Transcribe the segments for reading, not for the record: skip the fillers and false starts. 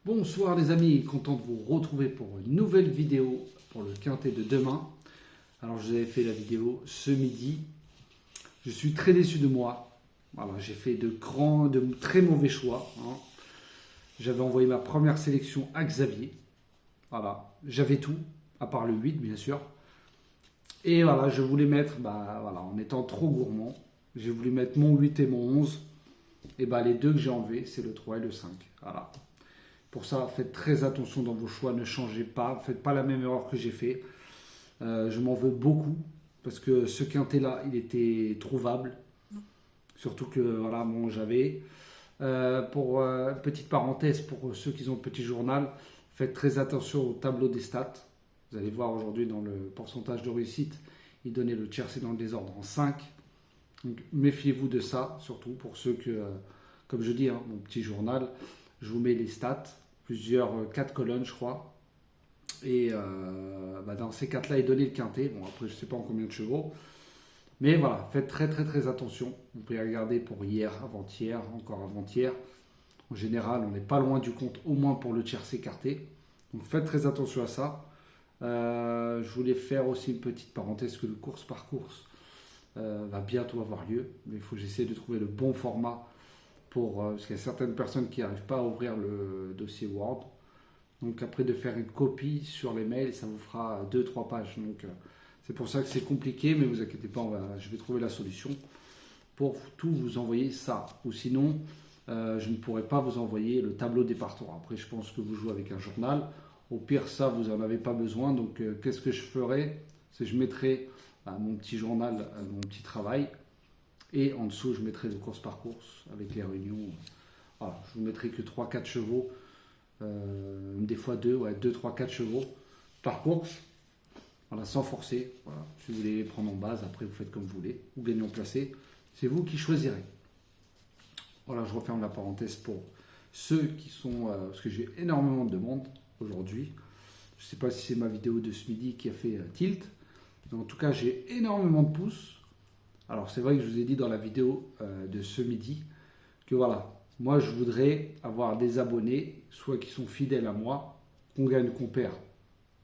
Bonsoir les amis, content de vous retrouver pour une nouvelle vidéo pour le quintet de demain. Alors je vous avais fait la vidéo ce midi. Je suis très déçu de moi. Voilà, j'ai fait de très mauvais choix. J'avais envoyé ma première sélection à Xavier. Voilà, j'avais tout, à part le 8 bien sûr. Et voilà, je voulais mettre, en étant trop gourmand, j'ai voulu mettre mon 8 et mon 11. Et les deux que j'ai enlevés, c'est le 3 et le 5. Voilà. Pour ça, faites très attention dans vos choix, ne changez pas, ne faites pas la même erreur que j'ai fait. Je m'en veux beaucoup, parce que ce quintet-là, il était trouvable. Surtout que, voilà, j'avais. Petite parenthèse, pour ceux qui ont le petit journal, faites très attention au tableau des stats. Vous allez voir aujourd'hui dans le pourcentage de réussite, il donnait le tiercé dans le désordre en 5. Donc méfiez-vous de ça, surtout pour ceux que, comme je dis, mon petit journal, je vous mets les stats, plusieurs 4 colonnes je crois. Et dans ces 4-là, il donnait le quintet. Bon, après, je ne sais pas en combien de chevaux. Mais voilà, faites très très très attention. Vous pouvez regarder pour hier, avant-hier, encore avant-hier. En général, on n'est pas loin du compte, au moins pour le tiercé écarté. Donc faites très attention à ça. Je voulais faire aussi une petite parenthèse que le course par course va bientôt avoir lieu. Mais il faut que j'essaie de trouver le bon format parce qu'il y a certaines personnes qui n'arrivent pas à ouvrir le dossier Word. Donc après de faire une copie sur les mails, ça vous fera 2-3 pages. Donc c'est pour ça que c'est compliqué, mais vous inquiétez pas, je vais trouver la solution pour tout vous envoyer ça. Ou sinon, je ne pourrai pas vous envoyer le tableau des partants. Après, je pense que vous jouez avec un journal. Au pire, ça, vous n'en avez pas besoin. Donc qu'est-ce que je ferai? C'est que je mettrai mon petit journal, mon petit travail. Et en dessous, je mettrai de course par course avec les réunions. Voilà, je ne vous mettrai que 3-4 chevaux. Des fois 2, 3, 4 chevaux par course. Voilà, sans forcer. Voilà. Si vous voulez les prendre en base, après vous faites comme vous voulez. Ou gagnant placé. C'est vous qui choisirez. Voilà, je referme la parenthèse pour ceux qui sont... parce que j'ai énormément de demandes aujourd'hui. Je ne sais pas si c'est ma vidéo de ce midi qui a fait tilt. Mais en tout cas, j'ai énormément de pouces. Alors c'est vrai que je vous ai dit dans la vidéo de ce midi que voilà, moi je voudrais avoir des abonnés, soit qui sont fidèles à moi, qu'on gagne, qu'on perd,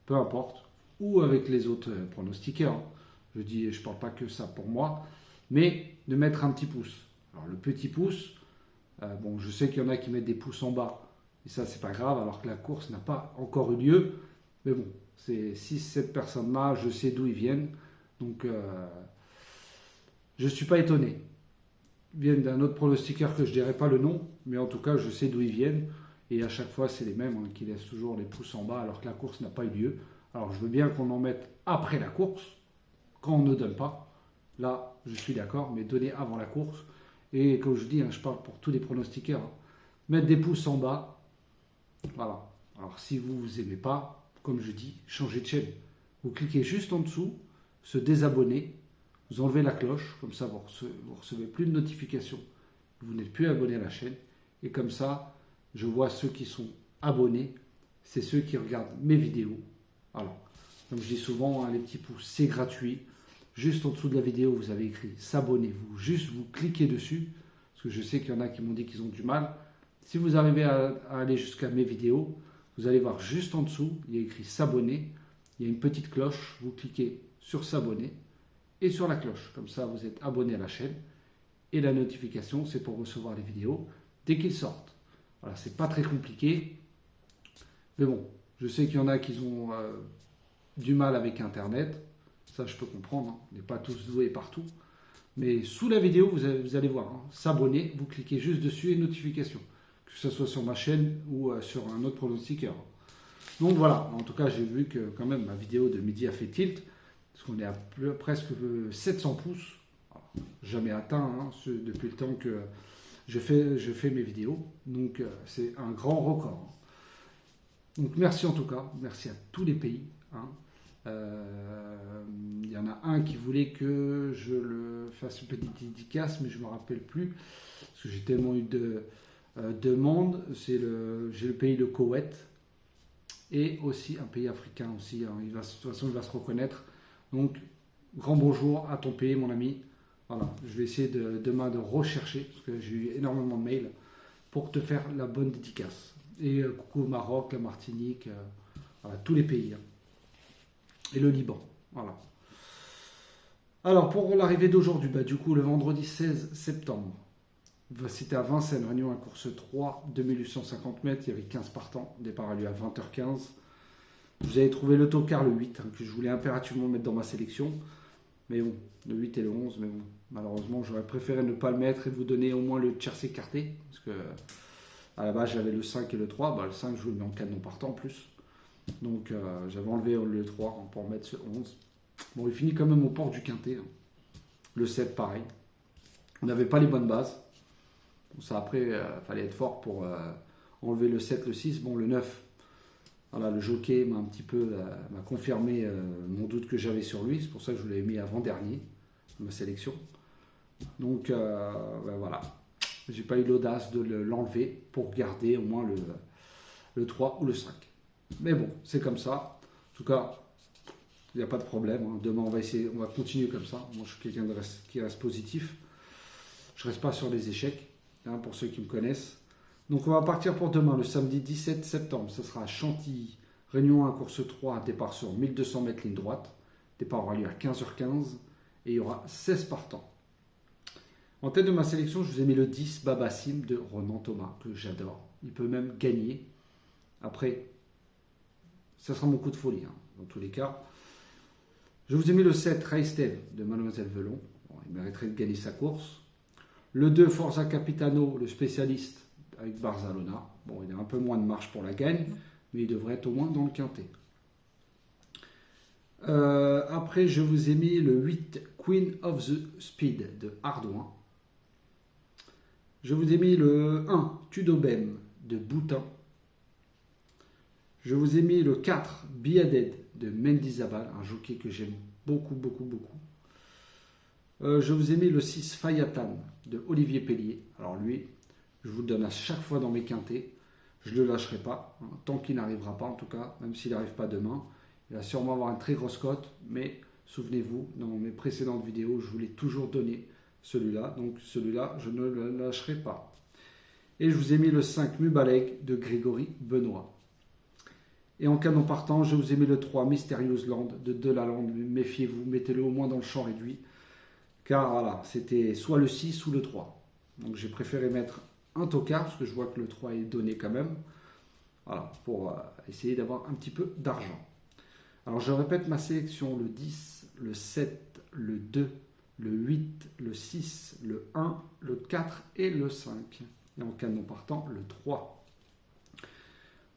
peu importe, ou avec les autres pronostiqueurs. Je ne parle pas que ça pour moi, mais de mettre un petit pouce. Alors le petit pouce, je sais qu'il y en a qui mettent des pouces en bas, et ça c'est pas grave, alors que la course n'a pas encore eu lieu, mais bon, c'est 6-7 personnes-là, je sais d'où ils viennent, donc... je ne suis pas étonné. Ils viennent d'un autre pronostiqueur que je ne dirai pas le nom, mais en tout cas, je sais d'où ils viennent. Et à chaque fois, c'est les mêmes qui laissent toujours les pouces en bas alors que la course n'a pas eu lieu. Alors, je veux bien qu'on en mette après la course, quand on ne donne pas. Là, je suis d'accord, mais donner avant la course. Et comme je dis, je parle pour tous les pronostiqueurs. Mettre des pouces en bas. Voilà. Alors, si vous n'aimez pas, comme je dis, changez de chaîne. Vous cliquez juste en dessous, se désabonner. Vous enlevez la cloche, comme ça vous recevez plus de notifications. Vous n'êtes plus abonné à la chaîne. Et comme ça, je vois ceux qui sont abonnés. C'est ceux qui regardent mes vidéos. Alors, comme je dis souvent, les petits pouces, c'est gratuit. Juste en dessous de la vidéo, vous avez écrit s'abonner. Vous cliquez dessus. Parce que je sais qu'il y en a qui m'ont dit qu'ils ont du mal. Si vous arrivez à aller jusqu'à mes vidéos, vous allez voir juste en dessous, il y a écrit s'abonner. Il y a une petite cloche. Vous cliquez sur s'abonner. Et sur la cloche, comme ça vous êtes abonné à la chaîne et la notification c'est pour recevoir les vidéos dès qu'ils sortent. Voilà, c'est pas très compliqué, mais bon, je sais qu'il y en a qui ont du mal avec internet, ça je peux comprendre, on n'est pas tous doués partout, mais sous la vidéo vous allez voir, s'abonner, vous cliquez juste dessus et notification, que ce soit sur ma chaîne ou sur un autre pronostiqueur. Donc voilà, en tout cas j'ai vu que quand même ma vidéo de midi a fait tilt. Parce qu'on est à presque 700 pouces, jamais atteint depuis le temps que je fais mes vidéos. Donc c'est un grand record. Donc merci en tout cas, merci à tous les pays. Il y en a un qui voulait que je le fasse une petite dédicace, mais je ne me rappelle plus, parce que j'ai tellement eu de demandes. J'ai le pays de Koweït et aussi un pays africain aussi. De toute façon, il va se reconnaître. Donc, grand bonjour à ton pays, mon ami. Voilà, je vais essayer demain de rechercher, parce que j'ai eu énormément de mails, pour te faire la bonne dédicace. Et coucou au Maroc, la Martinique, voilà, tous les pays. Hein. Et le Liban. Voilà. Alors, pour l'arrivée d'aujourd'hui, du coup, le vendredi 16 septembre, c'était à Vincennes, réunion à course 3, 2850 mètres, il y avait 15 partants, départ a lieu à 20h15. Vous avez trouvé l'autocar le 8, que je voulais impérativement mettre dans ma sélection. Mais bon, le 8 et le 11, mais bon, malheureusement, j'aurais préféré ne pas le mettre et vous donner au moins le tiercé carté. Parce que à la base, j'avais le 5 et le 3. Le 5, je vous le mets en canon partant en plus. Donc, j'avais enlevé le 3 pour mettre ce 11. Bon, il finit quand même au port du quintet. Hein. Le 7, pareil. On n'avait pas les bonnes bases. Bon, ça, après, fallait être fort pour enlever le 7, le 6. Bon, le 9. Voilà, le jockey m'a un petit peu m'a confirmé mon doute que j'avais sur lui. C'est pour ça que je l'avais mis avant-dernier dans ma sélection. Donc voilà, j'ai pas eu l'audace de l'enlever pour garder au moins le 3 ou le 5. Mais bon, c'est comme ça. En tout cas, il n'y a pas de problème. Hein. Demain, on va continuer comme ça. Moi, je suis quelqu'un qui reste positif. Je reste pas sur les échecs, hein, pour ceux qui me connaissent. Donc on va partir pour demain, le samedi 17 septembre. Ce sera à Chantilly, réunion 1, course 3, départ sur 1200 mètres ligne droite. Départ aura lieu à 15h15 et il y aura 16 partants. En tête de ma sélection, je vous ai mis le 10 Babassim de Ronan Thomas, que j'adore. Il peut même gagner. Après, ça sera mon coup de folie, hein, dans tous les cas. Je vous ai mis le 7 Raisteve de Mademoiselle Velon. Bon, il mériterait de gagner sa course. Le 2 Forza Capitano, le spécialiste, avec Barzalona. Bon, il a un peu moins de marge pour la gagne, mais il devrait être au moins dans le quintet. Après, je vous ai mis le 8 Queen of the Speed de Ardouin. Je vous ai mis le 1 Tudobem de Boutin. Je vous ai mis le 4 Biaded de Mendizabal, un jockey que j'aime beaucoup. Je vous ai mis le 6 Fayatan de Olivier Pellier. Alors lui, je vous le donne à chaque fois dans mes quintets. Je ne le lâcherai pas, hein, tant qu'il n'arrivera pas en tout cas, même s'il n'arrive pas demain. Il va sûrement avoir une très grosse cote, mais souvenez-vous, dans mes précédentes vidéos, je vous l'ai toujours donné, celui-là. Donc celui-là, je ne le lâcherai pas. Et je vous ai mis le 5 Mubaleg de Grégory Benoît. Et en canon partant, je vous ai mis le 3 Mysterious Land de Delalande. Méfiez-vous, mettez-le au moins dans le champ réduit. Car voilà, c'était soit le 6 ou le 3. Donc j'ai préféré mettre un tocard, parce que je vois que le 3 est donné quand même. Voilà, pour essayer d'avoir un petit peu d'argent. Alors je répète ma sélection, le 10, le 7, le 2, le 8, le 6, le 1, le 4 et le 5. Et en canon partant, le 3.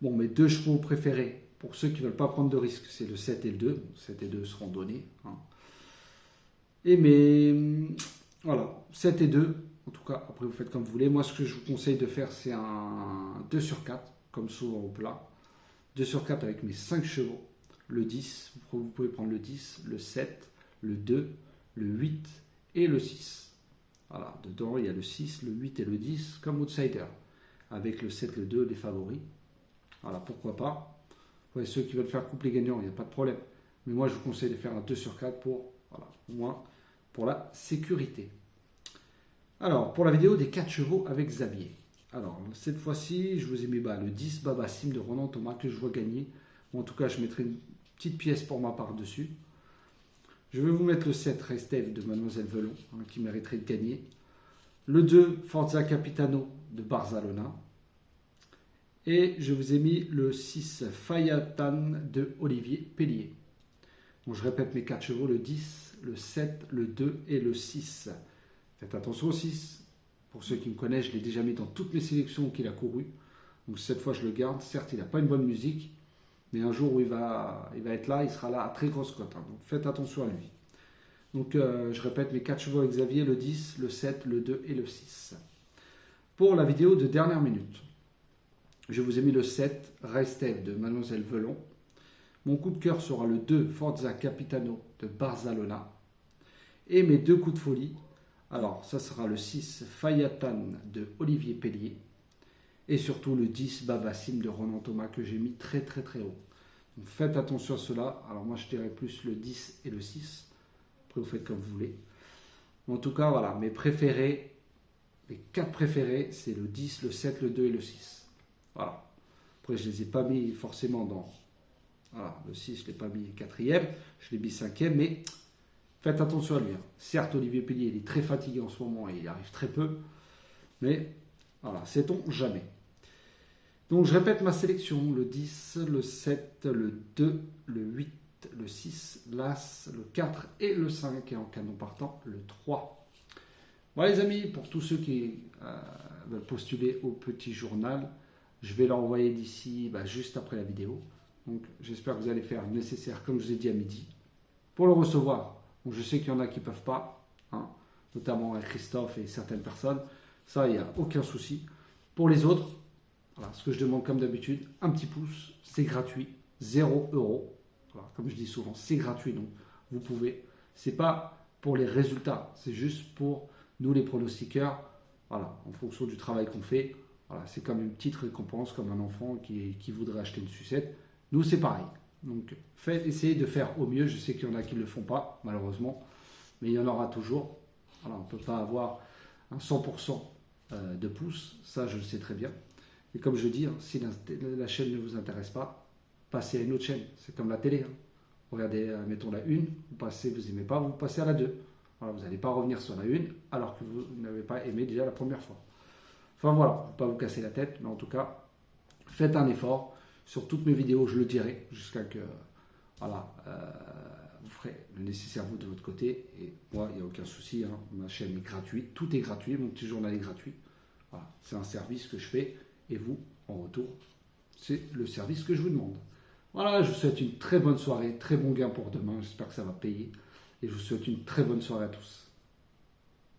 Bon, mes deux chevaux préférés, pour ceux qui ne veulent pas prendre de risques, c'est le 7 et le 2. Bon, 7 et 2 seront donnés. Hein. Et mes... Voilà, 7 et 2. En tout cas, après vous faites comme vous voulez. Moi, ce que je vous conseille de faire, c'est un 2 sur 4, comme souvent au plat. 2 sur 4 avec mes 5 chevaux. Le 10, vous pouvez prendre le 10, le 7, le 2, le 8 et le 6. Voilà, dedans, il y a le 6, le 8 et le 10 comme outsider. Avec le 7, le 2, les favoris. Voilà, pourquoi pas. Ouais, ceux qui veulent faire couplet gagnant, il n'y a pas de problème. Mais moi, je vous conseille de faire un 2 sur 4 pour, voilà, au moins pour la sécurité. Alors, pour la vidéo des 4 chevaux avec Xavier. Alors, cette fois-ci, je vous ai mis le 10 Babassim de Ronan Thomas que je vois gagner. Bon, en tout cas, je mettrai une petite pièce pour ma part dessus. Je vais vous mettre le 7 Restev de Mademoiselle Velon, hein, qui mériterait de gagner. Le 2 Forza Capitano de Barzalona. Et je vous ai mis le 6 Fayatan de Olivier Pellier. Donc, je répète mes 4 chevaux, le 10, le 7, le 2 et le 6. Faites attention au 6. Pour ceux qui me connaissent, je l'ai déjà mis dans toutes mes sélections qu'il a couru. Donc cette fois, je le garde. Certes, il n'a pas une bonne musique, mais un jour où il va être là, il sera là à très grosse cote. Hein. Donc faites attention à lui. Donc je répète mes 4 chevaux avec Xavier, le 10, le 7, le 2 et le 6. Pour la vidéo de dernière minute, je vous ai mis le 7 Restev de Mademoiselle Velon. Mon coup de cœur sera le 2 Forza Capitano de Barzalona. Et mes deux coups de folie, alors ça sera le 6 Fayatan de Olivier Pellier. Et surtout le 10 Babassim de Ronan Thomas que j'ai mis très haut. Donc faites attention à cela. Alors moi je dirais plus le 10 et le 6. Après vous faites comme vous voulez. En tout cas voilà, mes préférés, mes 4 préférés, c'est le 10, le 7, le 2 et le 6. Voilà. Après, je ne les ai pas mis forcément dans... Voilà, le 6, je ne l'ai pas mis 4e, je l'ai mis 5e, mais faites attention à lui. Certes, Olivier Pellier, il est très fatigué en ce moment et il arrive très peu, mais voilà, sait-on jamais. Donc, je répète ma sélection, le 10, le 7, le 2, le 8, le 6, l'As, le 4 et le 5, et en canon partant, le 3. Voilà les amis, pour tous ceux qui veulent postuler au petit journal, je vais l'envoyer d'ici juste après la vidéo. Donc j'espère que vous allez faire le nécessaire, comme je vous ai dit à midi, pour le recevoir. Donc, je sais qu'il y en a qui ne peuvent pas, notamment Christophe et certaines personnes. Ça, il n'y a aucun souci. Pour les autres, voilà, ce que je demande comme d'habitude, un petit pouce, c'est gratuit, 0 €. Voilà, comme je dis souvent, c'est gratuit, donc vous pouvez. C'est pas pour les résultats, c'est juste pour nous les pronostiqueurs. Voilà, en fonction du travail qu'on fait, voilà, c'est comme une petite récompense, comme un enfant qui voudrait acheter une sucette. Nous, c'est pareil. Donc, essayez de faire au mieux. Je sais qu'il y en a qui ne le font pas, malheureusement, mais il y en aura toujours. Voilà, on ne peut pas avoir un 100% de pouces, ça, je le sais très bien. Et comme je dis, si la chaîne ne vous intéresse pas, passez à une autre chaîne. C'est comme la télé. Regardez, mettons la 1, vous n'aimez pas, vous passez à la 2. Voilà, vous n'allez pas revenir sur la 1 alors que vous n'avez pas aimé déjà la première fois. Enfin voilà, il ne faut pas vous casser la tête, mais en tout cas, faites un effort. Sur toutes mes vidéos, je le dirai jusqu'à que vous ferez le nécessaire vous de votre côté. Et moi, il n'y a aucun souci. Ma chaîne est gratuite, tout est gratuit, mon petit journal est gratuit. Voilà, c'est un service que je fais et vous, en retour, c'est le service que je vous demande. Voilà, je vous souhaite une très bonne soirée, très bon gain pour demain. J'espère que ça va payer. Et je vous souhaite une très bonne soirée à tous.